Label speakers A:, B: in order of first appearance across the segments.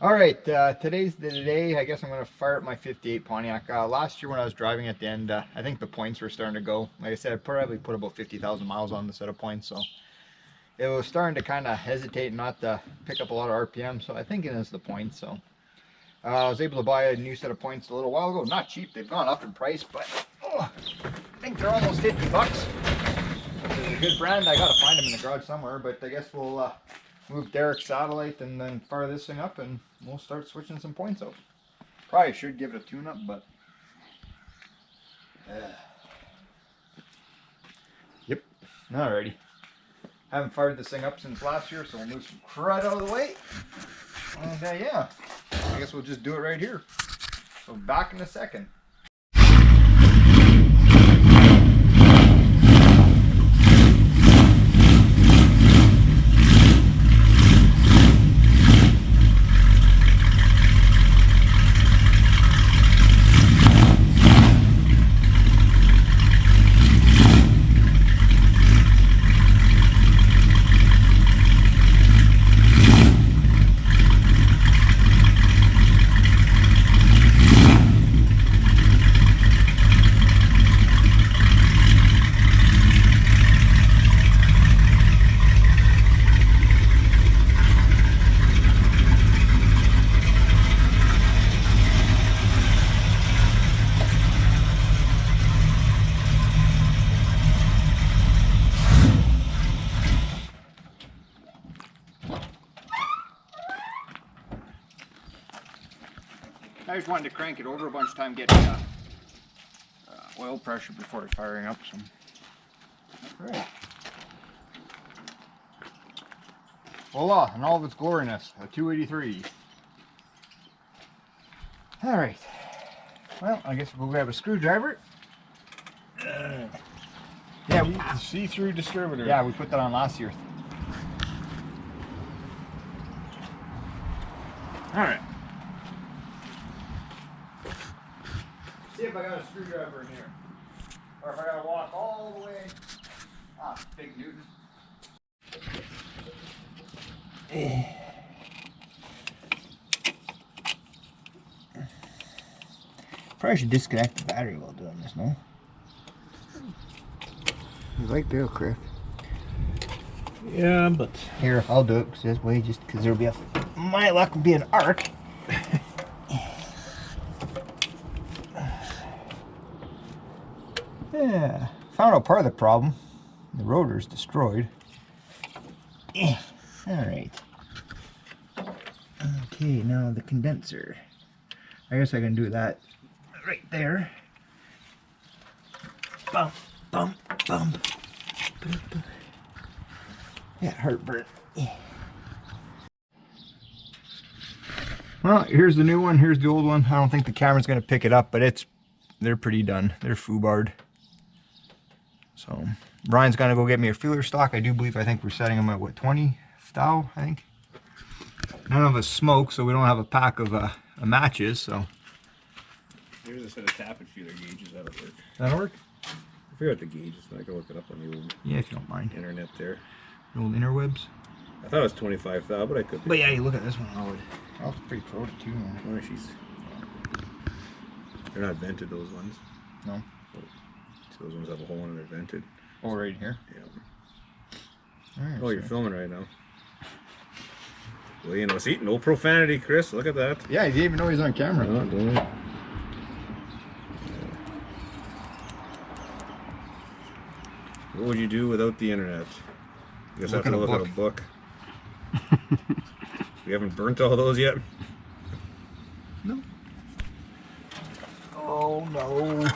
A: All right, today's the day. I guess I'm going to fire up my 58 Pontiac. Last year when I was driving at the end, I think the points were starting to go. Like I said, I probably put about 50,000 miles on the set of points, so it was starting to kind of hesitate not to pick up a lot of RPM, so I think it is the points. So I was able to buy a new set of points a little while ago. Not cheap, they've gone up in price, but I think they're almost 50 bucks. It's a good brand. I got to find them in the garage somewhere, but I guess we'll move Derek's satellite and then fire this thing up and we'll start switching some points out. Probably should give it a tune up, but yep. Alrighty. Haven't fired this thing up since last year, so we'll move some crud out of the way. And yeah, I guess we'll just do it right here. So back in a second. I just wanted to crank it over a bunch of time, get oil pressure before it's firing up. So. Right. Voila, in all of its gloriness, a 283. All right. Well, I guess we'll grab a screwdriver. Yeah,
B: see-through distributor.
A: Yeah, we put that on last year. All right. See if I got a screwdriver in here. Or if I gotta walk all the way. Big Newton. Probably should disconnect the battery while doing this, no?
B: You like that, Chris? Yeah, but
A: here, I'll do it because this way, just because there'll be a. My luck will be an arc. Yeah, found out part of the problem. The rotor's destroyed. Alright. Okay, now the condenser. I guess I can do that right there. Bump, bump, bump. Yeah, heartburn. Well, here's the new one, here's the old one. I don't think the camera's gonna pick it up, but they're pretty done. They're foobarred. So Brian's gonna go get me a feeler stock. I think we're setting them at what, 20 thou, I think. None of us smoke, so we don't have a pack of matches. So
B: here's a set of tappet feeler gauges. That'll work.
A: That'll work.
B: I figure out the gauges, so I can look it up on the old
A: if you don't mind.
B: Internet there.
A: The old interwebs.
B: I thought it was 25 thou, but I could.
A: But yeah, you look at this one. Oh, it's pretty corroded too, man.
B: Oh, she's. They're not vented, those ones.
A: No.
B: So those ones have a hole in it, they're vented.
A: Oh, right here?
B: Yeah.
A: All right,
B: oh, you're filming right now. Well, you know, see, no profanity, Chris. Look at that.
A: Yeah, he didn't even know he was on camera.
B: No, don't. What would you do without the internet? I guess I have to look at a book. We haven't burnt all those yet?
A: No. Oh, no.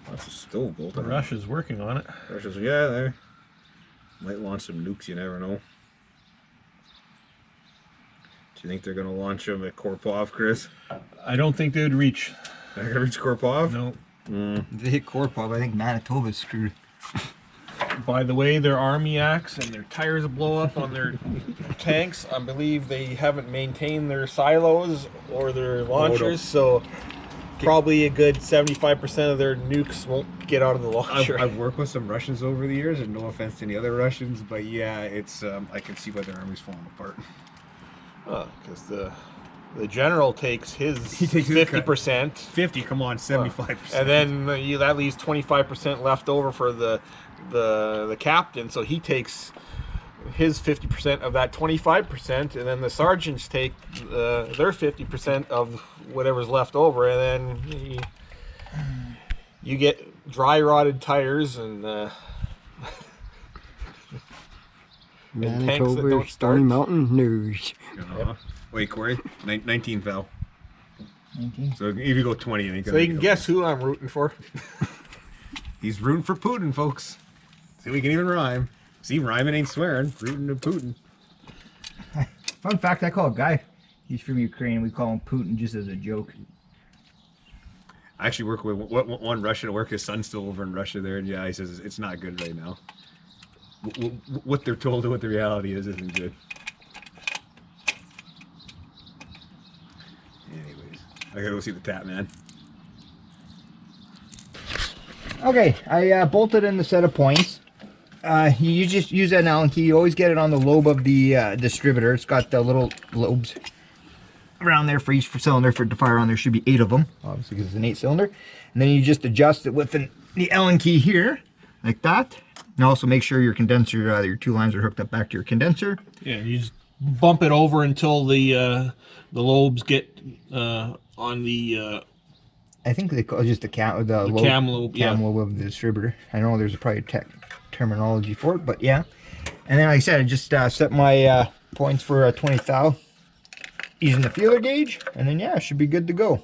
B: That's a stove bolt.
C: The Rush is working on it.
B: Russia's, yeah, there. Might launch some nukes, you never know. Do you think they're going to launch them at Korpov, Chris?
C: I don't think they would reach.
B: They're going to reach Korpov?
C: No.
A: If they hit Korpov, I think Manitoba's screwed.
C: By the way, their Armiacs and their tires blow up on their tanks. I believe they haven't maintained their silos or their launchers, so probably a good 75% of their nukes won't get out of the launcher.
B: I've worked with some Russians over the years, and no offense to any other Russians, but yeah, it's I can see why their army's falling apart.
C: Because the general takes his
B: He takes his cut.
C: 50%.
B: 50, come on, 75%.
C: And then that leaves 25% left over for the captain. So he takes his 50% of that 25%, and then the sergeants take their 50% of whatever's left over, and then you get dry rotted tires and tanks that
D: Manitoba
C: don't
D: Stony
C: start.
D: Mountain News.
B: Wait, Cory, 19 fell.
A: 19.
B: So if you go 20, I think.
C: So you can guess who I'm rooting for.
B: He's rooting for Putin, folks. See, we can even rhyme. See, rhyming ain't swearing. Rooting to Putin.
A: Fun fact, I call a guy, he's from Ukraine, we call him Putin just as a joke.
B: I actually work with one Russian at work. His son's still over in Russia there, and yeah, he says it's not good right now. What they're told and what the reality is isn't good. Anyways, I gotta go see the tap man.
A: Okay, I bolted in the set of points. You just use an Allen key. You always get it on the lobe of the distributor. It's got the little lobes around there for each cylinder. For it to fire on, there should be 8 of them, obviously because it's an 8-cylinder. And then you just adjust it with the Allen key here, like that. And also make sure your condenser, your 2 lines are hooked up back to your condenser.
C: Yeah, you just bump it over until the lobes get on the
A: I think they call it just the cam lobe,
C: cam lobe, yeah.
A: lobe of the distributor. I know there's probably terminology for it, but yeah. And then like I said, I just set my points for 20 thou using the feeler gauge, and then yeah, it should be good to go.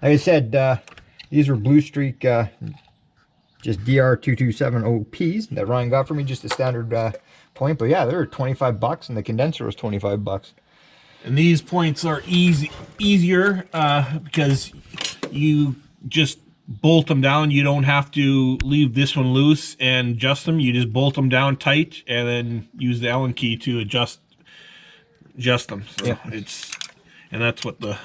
A: Like I said, these were Blue Streak just DR227 OPs that Ryan got for me, just a standard point. But yeah, they were $25, and the condenser was $25.
C: And these points are easier because you just bolt them down. You don't have to leave this one loose and adjust them. You just bolt them down tight and then use the Allen key to adjust them. So
A: yeah,
C: and that's what the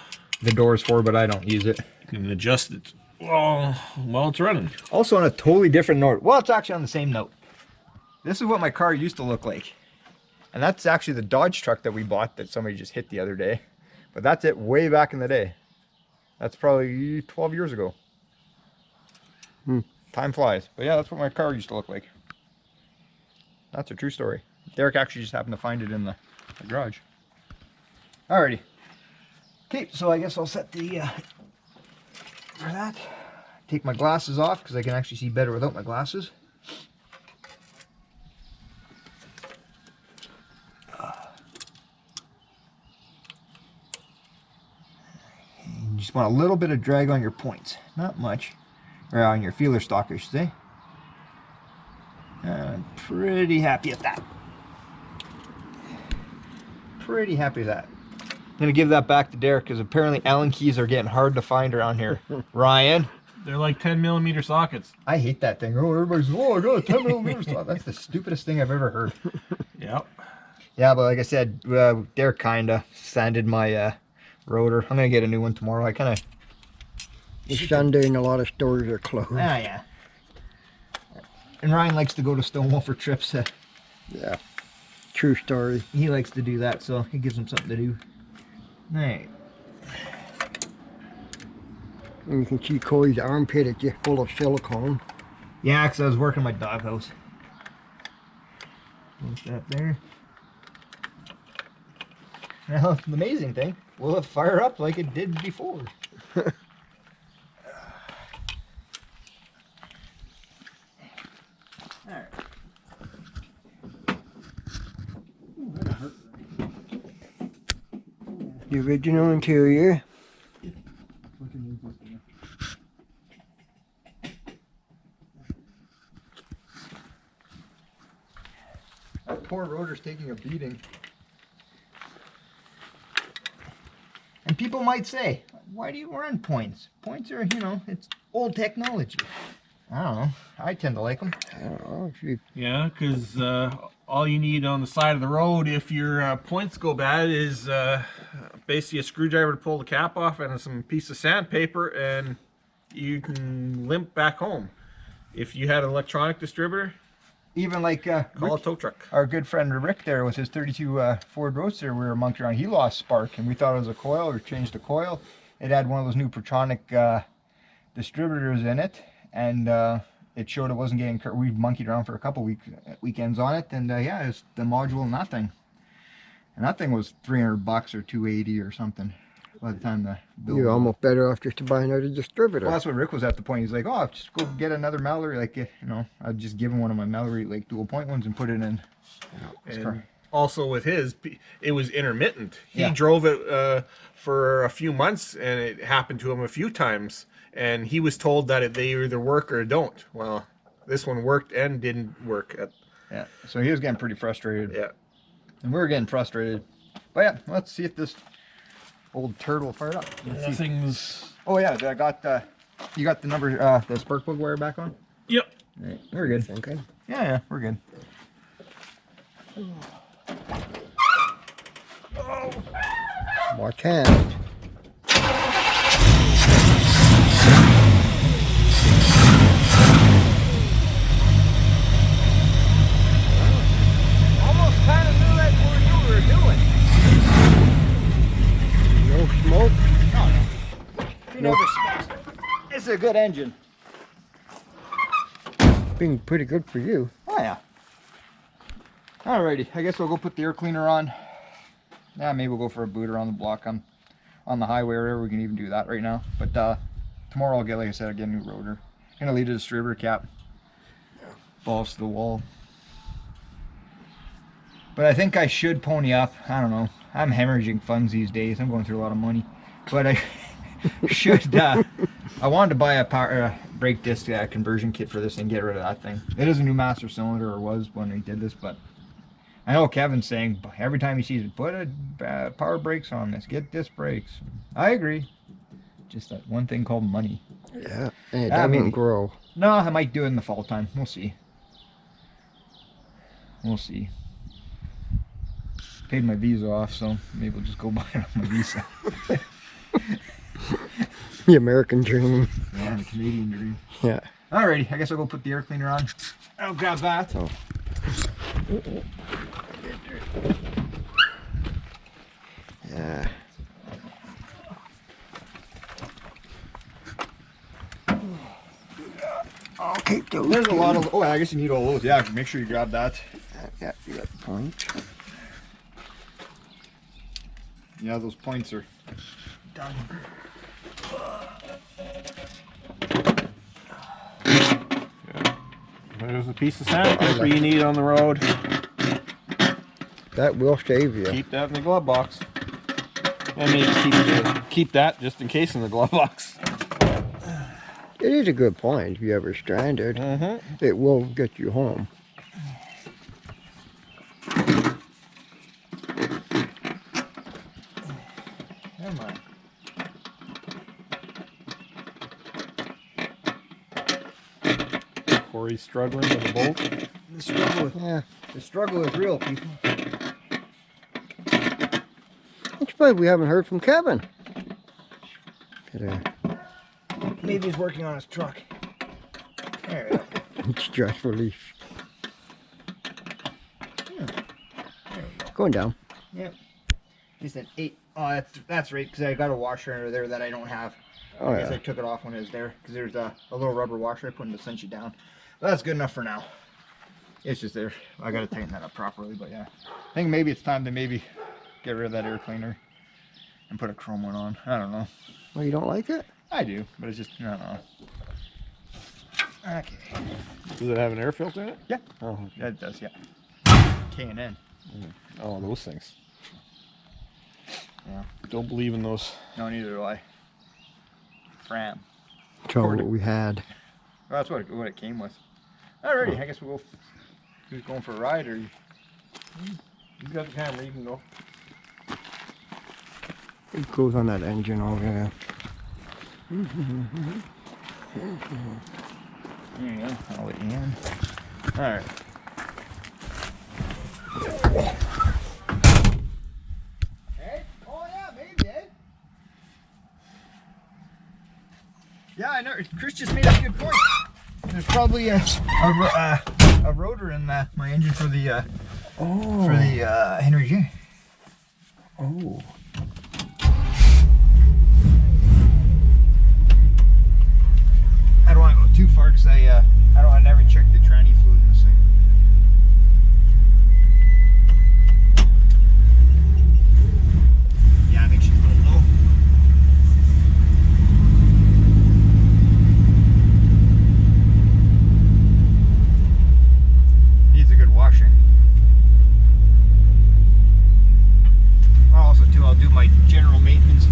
A: door is for, but I don't use it.
C: You can adjust it while it's running.
A: Also on a totally different note. Well, it's actually on the same note. This is what my car used to look like. And that's actually the Dodge truck that we bought that somebody just hit the other day. But that's it way back in the day. That's probably 12 years ago. Time flies. But yeah, that's what my car used to look like. That's a true story. Derek actually just happened to find it in the garage. Alrighty. Okay, so I guess I'll set the for that. Take my glasses off because I can actually see better without my glasses. You just want a little bit of drag on your points, not much, or on your feeler stock, I should say. I'm pretty happy at that. Pretty happy with that. I'm gonna give that back to Derek because apparently Allen keys are getting hard to find around here. Ryan,
C: they're like 10mm sockets.
A: I hate that thing. Oh, everybody's, oh, I got a 10mm socket. That's the stupidest thing I've ever heard.
C: Yep.
A: Yeah, but like I said, Derek kinda sanded my rotor. I'm gonna get a new one tomorrow. I kind of.
D: It's Sunday and a lot of stores are closed.
A: Ah, yeah. And Ryan likes to go to Stonewall for trips.
D: Yeah, true story.
A: He likes to do that, so it gives him something to do. Alright.
D: And you can see Cory's armpit is just full of silicone.
A: Yeah, because I was working my doghouse. Put that there. Now, the amazing thing, will it fire up like it did before? Alright.
D: The original interior.
A: That poor rotor's taking a beating. And people might say, why do you run points? Points are, you know, it's old technology. I don't know. I tend to like them.
D: I don't know if you...
C: Yeah, because all you need on the side of the road if your points go bad is basically a screwdriver to pull the cap off and some piece of sandpaper, and you can limp back home. If you had an electronic distributor,
A: even like
C: Call a tow truck.
A: our good friend Rick there with his 32 Ford Roadster we were monkeying around, he lost spark and we thought it was a coil or changed the coil. It had one of those new Protronic distributors in it, and it showed it wasn't getting we monkeyed around for a couple weekends on it, and yeah, it's the module and that thing. And that thing was $300 or $280 or something by the time the bill.
D: You're almost better off just to buy another distributor.
A: Well, that's what Rick was at the point. He's like, oh, just go get another Mallory. Like, you know, I'd just give him one of my Mallory, like, dual point ones and put it in his car.
C: And also with his, it was intermittent. He
A: Yeah.
C: drove it for a few months, and it happened to him a few times. And he was told that they either work or don't. Well, this one worked and didn't work.
A: Yeah, so he was getting pretty frustrated.
C: Yeah.
A: And we were getting frustrated. But yeah, let's see if this old turtle fired up. Let's see.
C: Nothing's.
A: Oh yeah, I got you got the number, the spark plug wire back on?
C: Yep.
A: All right, we're good.
D: Okay.
A: Yeah, we're good.
D: Watch hands.
A: Almost kind of knew that's what we were doing.
D: No smoke.
A: Oh, no. He never smokes. It's a good engine.
D: Being pretty good for you.
A: Oh yeah. Alrighty, I guess I'll go put the air cleaner on. Yeah, maybe we'll go for a boot around the block on the highway or whatever. We can even do that right now. But tomorrow I'll get, like I said, I'll get a new rotor. Gonna leave the distributor cap. Balls to the wall. But I think I should pony up. I don't know. I'm hemorrhaging funds these days. I'm going through a lot of money. But I should, I wanted to buy a power brake disc conversion kit for this and get rid of that thing. It is a new master cylinder, or was when we did this, but I know Kevin's saying every time he sees it, put a power brakes on this, get disc brakes. I agree. Just that one thing called money.
D: Yeah. And it
A: Ah,
D: doesn't
A: maybe.
D: grow.
A: No, I might do it in the fall time. We'll see. We'll see. Paid my visa off, so maybe we'll just go buy it on my visa.
D: The American dream.
A: Yeah, the Canadian dream.
D: Yeah.
A: Alrighty, I guess I'll go put the air cleaner on. I'll grab that.
D: Oh. Yeah. I'll keep those.
A: There's a lot of. Oh, I guess you need all those. Yeah, make sure you grab that.
D: Yeah, you got the point.
A: Yeah, those points are done.
C: There's a piece of sandpaper you need on the road.
D: That will save you.
C: Keep that in the glove box. And maybe keep that just in case in the glove box.
D: It is a good point if you ever stranded.
C: Mm-hmm.
D: It will get you home.
A: Come on.
C: Cory's struggling with a bolt.
D: Yeah.
A: The struggle is real, people.
D: It's probably we haven't heard from Kevin.
A: Maybe he's working on his truck. There we go.
D: Stress relief. Going down.
A: Yep. He's an 8. Oh, that's right, because I got a washer under there that I don't have.
D: Oh
A: I guess I
D: yeah.
A: took it off when it was there, because there's a little rubber washer I put in to cinch it down. But that's good enough for now. It's just there. I got to tighten that up properly, but yeah. I think maybe it's time to maybe get rid of that air cleaner and put a chrome one on. I don't know.
D: Well, you don't like it?
A: I do, but it's just, I don't know. Okay.
C: Does it have an air filter in it?
A: Yeah.
C: Oh,
A: Yeah, it does, yeah. K&N.
C: oh, those things.
A: Yeah.
C: Don't believe in those.
A: No, neither do I. Fram.
D: That's all what we had.
A: Well, that's what it came with. Alrighty, I guess we'll go. Who's going for a ride, or you
C: got the camera, you can go.
D: It goes on that engine over there.
A: There you go. I'll let you in. Alright. Ed? Oh yeah, maybe, Ed. Yeah, I know. Chris just made a good point. There's probably a a rotor in my engine for the
D: Oh.
A: Henry J.
D: Oh.
A: I don't want to go too far because I never checked the tranny fluid in this thing. Yeah, I think she's a little low. Needs a good washing. Also, too, I'll do my general maintenance.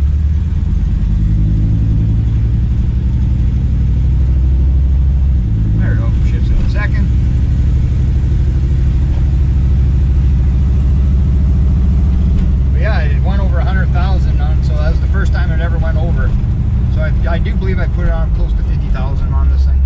A: There we go, shifts in a second. But yeah, it went over 100,000 on, so that was the first time it ever went over. So I do believe I put it on close to 50,000 on this thing.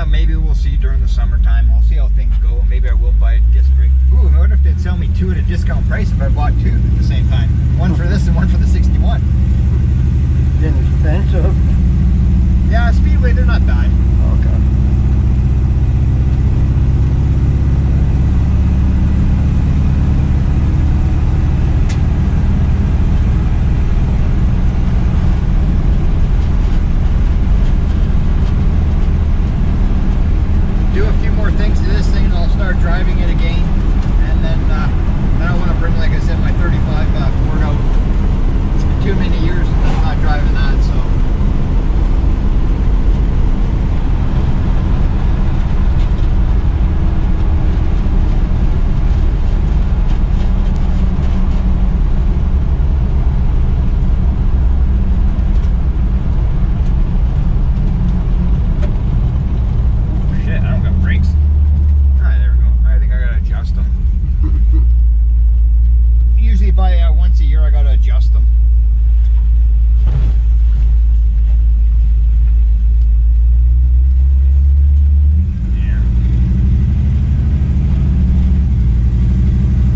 A: Maybe we'll see during the summertime. I'll see how things go. Maybe I will buy a disc brake. Ooh, I wonder if they'd sell me two at a discount price if I bought two at the same time. One for this and one for the 61.
D: Inexpensive.
A: Yeah, Speedway, they're not bad.
D: Okay.
A: Do a few more things to this thing and I'll start driving it again. And then I want to bring, like I said, my 35 Ford out. It's been too many years since I'm not driving that, so. Once a year I gotta adjust them. Yeah.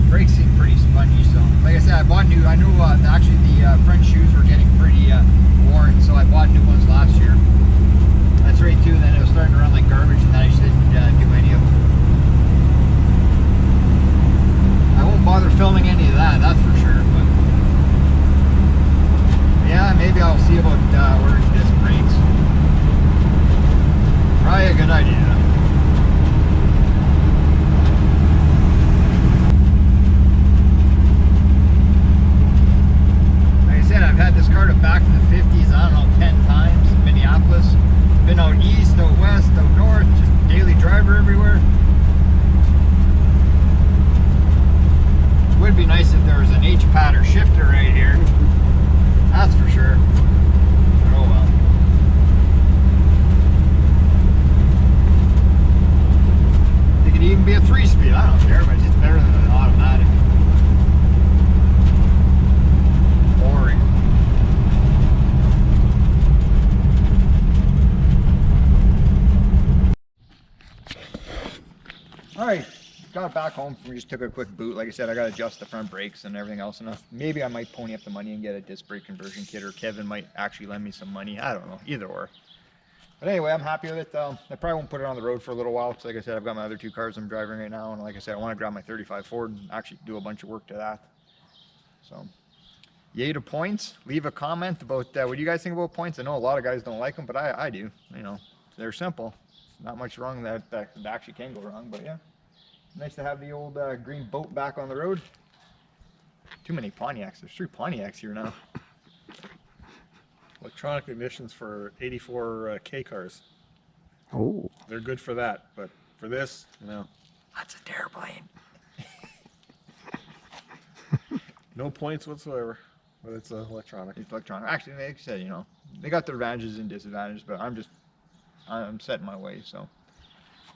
A: Brakes seem pretty spongy, so like I said, I bought new. I knew actually the front shoes were getting pretty worn, so I bought new ones last year. That's right too. Then it was starting to run like garbage, and then I just didn't do any of them. I won't bother filming any of that. That's for sure. But yeah, maybe I'll see about ordering disc brakes. Probably a good idea. Like I said, I've had this car to back in the 50s, I don't know, 10 times in Minneapolis. Been out east, out west, out north, just daily driver everywhere. Would be nice if there was an H-pad or shifter right here. That's for sure. But oh well. It could even be a 3-speed. I don't care, but it's just better than an automatic. Boring. Alright. Got back home. We just took a quick boot. Like I said, I got to adjust the front brakes and everything else enough. Maybe I might pony up the money and get a disc brake conversion kit, or Kevin might actually lend me some money. I don't know. Either or. But anyway, I'm happy with it. I probably won't put it on the road for a little while because, like I said, I've got my other two cars I'm driving right now. And like I said, I want to grab my 35 Ford and actually do a bunch of work to that. So, yay to points. Leave a comment about what do you guys think about points. I know a lot of guys don't like them, but I do. You know, they're simple. Not much wrong that actually can go wrong, but yeah. Nice to have the old green boat back on the road. Too many Pontiacs. There's 3 Pontiacs here now.
C: Electronic ignitions for 84 K cars.
D: Oh,
C: They're good for that, but for this, no.
A: That's a dare plane.
C: No points whatsoever. But it's electronic.
A: It's electronic. Actually, like I said, you know, they got their advantages and disadvantages, but I'm set in my way. So,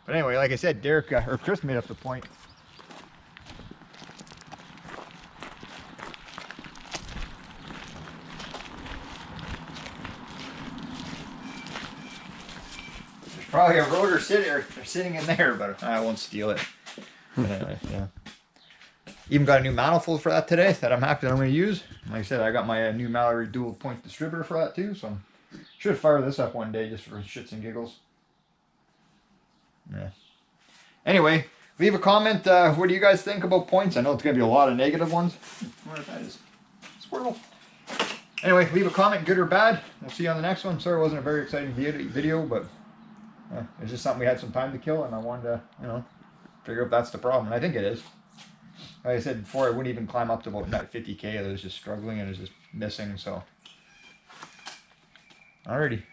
A: but anyway, like I said, Derek or Chris made up the point. There's probably a rotor sitting in there, but I won't steal it. Anyway, yeah. Even got a new manifold for that today that I'm happy that I'm going to use. Like I said, I got my new Mallory dual point distributor for that too, so should fire this up one day just for shits and giggles. Yeah. Anyway, leave a comment. What do you guys think about points? I know it's going to be a lot of negative ones. I wonder if that is squirrel. Anyway, leave a comment, good or bad. We'll see you on the next one. Sorry it wasn't a very exciting video, but it's just something we had some time to kill, and I wanted to, you know, figure if that's the problem. And I think it is. Like I said before, I wouldn't even climb up to about that 50K. I was just struggling and it was just missing. So, alrighty.